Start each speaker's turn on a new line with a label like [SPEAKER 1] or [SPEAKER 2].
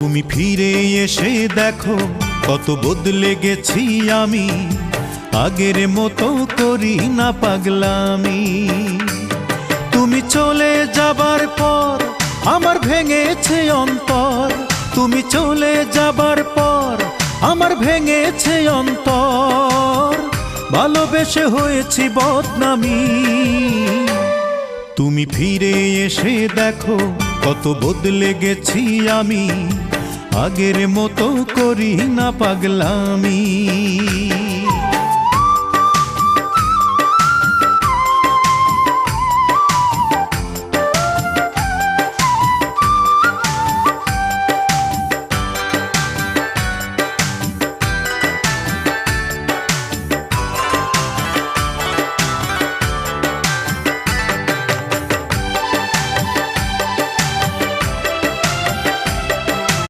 [SPEAKER 1] তুমি ফিরে এসে দেখো কত বদলে গেছি আমি, আগের মতো করি না পাগলামি। তুমি চলে যাবার পর আমার ভেঙেছে অন্তর, তুমি চলে যাবার পর আমার ভেঙেছে অন্তর, ভালোবেসে হয়েছি বদনামি। তুমি ফিরে এসে দেখো কত বদলে গেছি আমি, আগের মতো করি না পাগলামি।